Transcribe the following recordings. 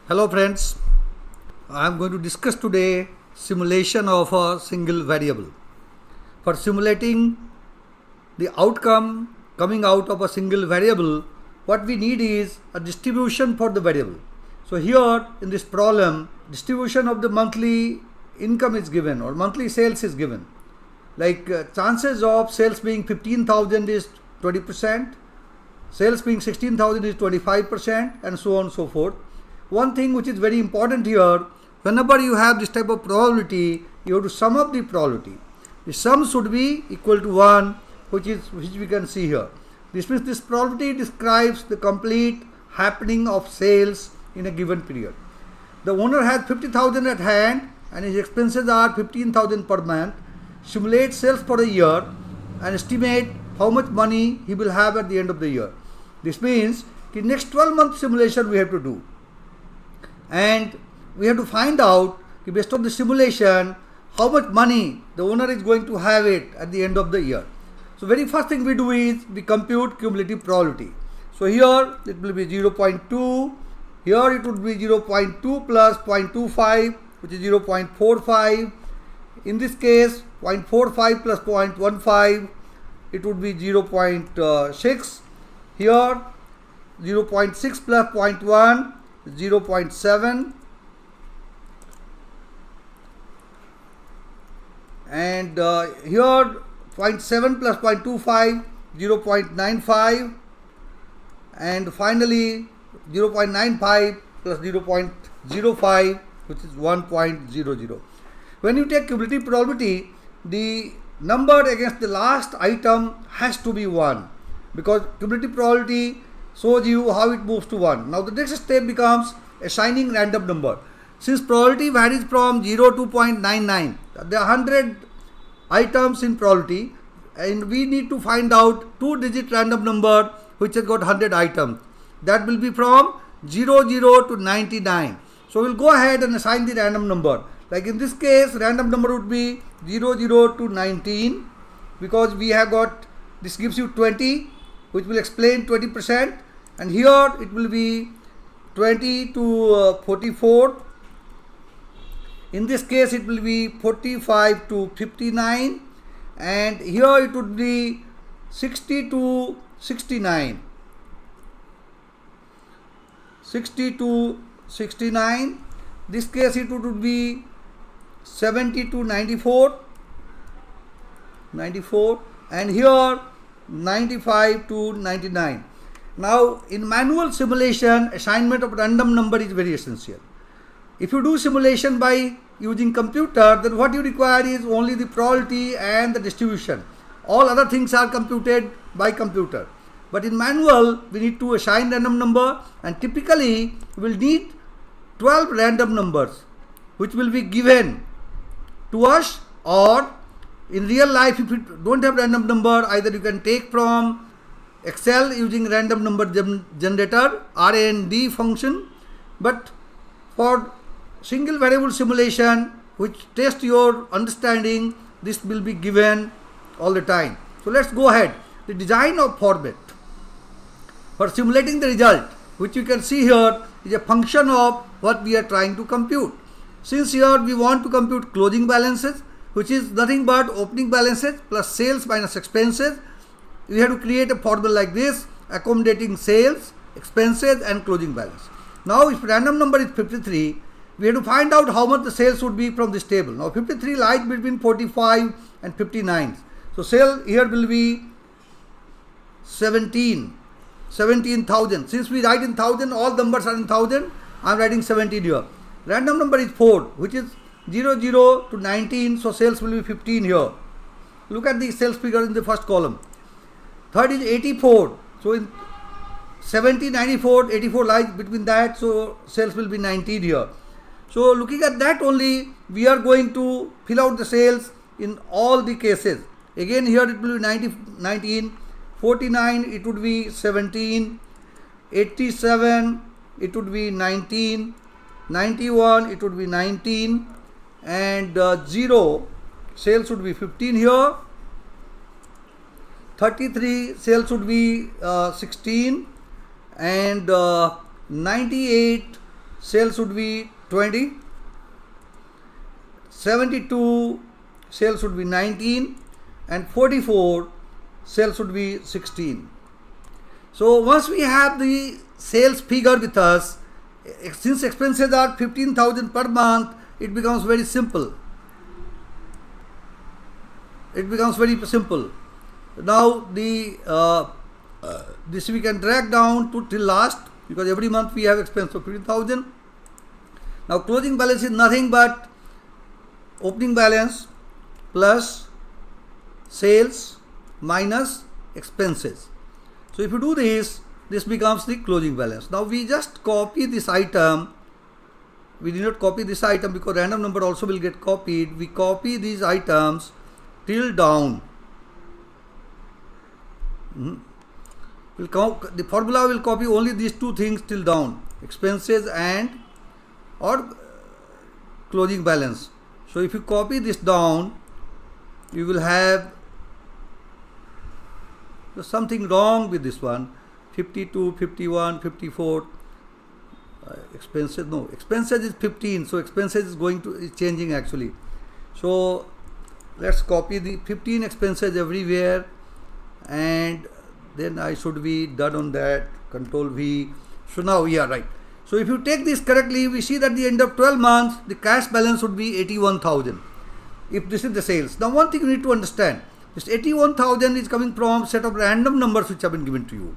Hello friends, I am going to discuss today simulation of a single variable. For simulating the outcome coming out of a single variable, what we need is a distribution for the variable. So here in this problem, distribution of the monthly income is given or monthly sales is given. Like chances of sales being 15,000 is 20%, sales being 16,000 is 25%, and so on and so forth. One thing which is very important here, whenever you have this type of probability, you have to sum up the probability. The sum should be equal to 1, which we can see here. This means this probability describes the complete happening of sales in a given period. The owner has 50,000 at hand and his expenses are 15,000 per month. Simulate sales for a year and estimate how much money he will have at the end of the year. This means the next 12-month simulation we have to do. And we have to find out, based on the simulation, how much money the owner is going to have it at the end of the year. So very first thing we do is we compute cumulative probability. So here it will be 0.2, here it would be 0.2 plus 0.25, which is 0.45. In this case 0.45 plus 0.15, it would be 0.6. Here 0.6 plus 0.1, 0.7, and here 0.7 plus 0.25, 0.95, and finally 0.95 plus 0.05, which is 1.00. When you take cumulative probability, the number against the last item has to be 1, because cumulative probability shows you how it moves to 1. Now the next step becomes assigning random number. Since probability varies from 0 to 0.99, there are 100 items in probability and we need to find out 2-digit random number which has got 100 items. That will be from 00 to 99. So we'll go ahead and assign the random number. Like in this case, random number would be 00 to 19, because we have got, this gives you 20, which will explain 20%, and here it will be 20 to 44. In this case it will be 45 to 59, and here it would be 60 to 69. 60 to 69. This case it would be 70 to 94, and here 95 to 99. Now in manual simulation, assignment of random number is very essential. If you do simulation by using computer, then what you require is only the probability and the distribution. All other things are computed by computer. But in manual, we need to assign random number, and typically we will need 12 random numbers which will be given to us, or in real life if you don't have random number, either you can take from Excel using random number generator, RAND function. But for single variable simulation which tests your understanding, this will be given all the time. So let's go ahead. The design of format for simulating the result, which you can see here, is a function of what we are trying to compute. Since here we want to compute closing balances, which is nothing but opening balances plus sales minus expenses, we have to create a formula like this, accommodating sales, expenses and closing balance. Now if random number is 53, we have to find out how much the sales would be from this table. Now 53 lies between 45 and 59. So sale here will be 17,000. Since we write in 1000, all numbers are in 1000, I am writing 17 here. Random number is 4, which is 00 to 19, so sales will be 15 here. Look at the sales figure in the first column. Third is 84, so in 70, 94, 84 lies between that, so sales will be 19 here. So looking at that only, we are going to fill out the sales in all the cases. Again here it will be 19, 49 it would be 17, 87 it would be 19, 91 it would be 19, and 0 sales would be 15 here, 33 sales would be 16, and 98 sales would be 20, 72 sales would be 19, and 44 sales would be 16. So once we have the sales figure with us, since expenses are 15,000 per month, it becomes very simple. It becomes very simple. Now this we can drag down to till last, because every month we have expense of 15,000. Now closing balance is nothing but opening balance plus sales minus expenses. So if you do this, this becomes the closing balance. Now we just copy this item. We did not copy this item because random number also will get copied. We copy these items till down. The formula will copy only these two things till down, expenses and or closing balance. So if you copy this down, you will have something wrong with this one. 52, 51, 54. Expenses, no, expenses is 15. So expenses is changing actually. So let's copy the 15 expenses everywhere, and then I should be done on that. Control V. So now we are right. So if you take this correctly, we see that at the end of 12 months, the cash balance would be 81,000. If this is the sales. Now one thing you need to understand, this 81,000 is coming from set of random numbers which have been given to you.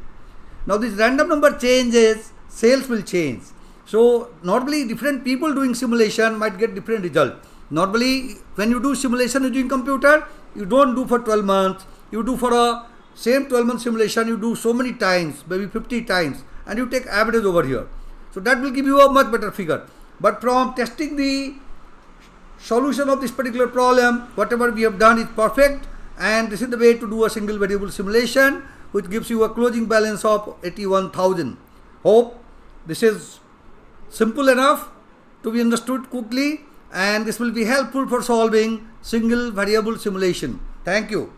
Now this random number changes, sales will change. So normally different people doing simulation might get different result. Normally when you do simulation using computer, you don't do for 12 months. You do for a same 12 month simulation, you do so many times, maybe 50 times, and you take average over here. So that will give you a much better figure. But from testing the solution of this particular problem, whatever we have done is perfect, and this is the way to do a single variable simulation which gives you a closing balance of 81,000. Hope this is simple enough to be understood quickly, and this will be helpful for solving single variable simulation. Thank you.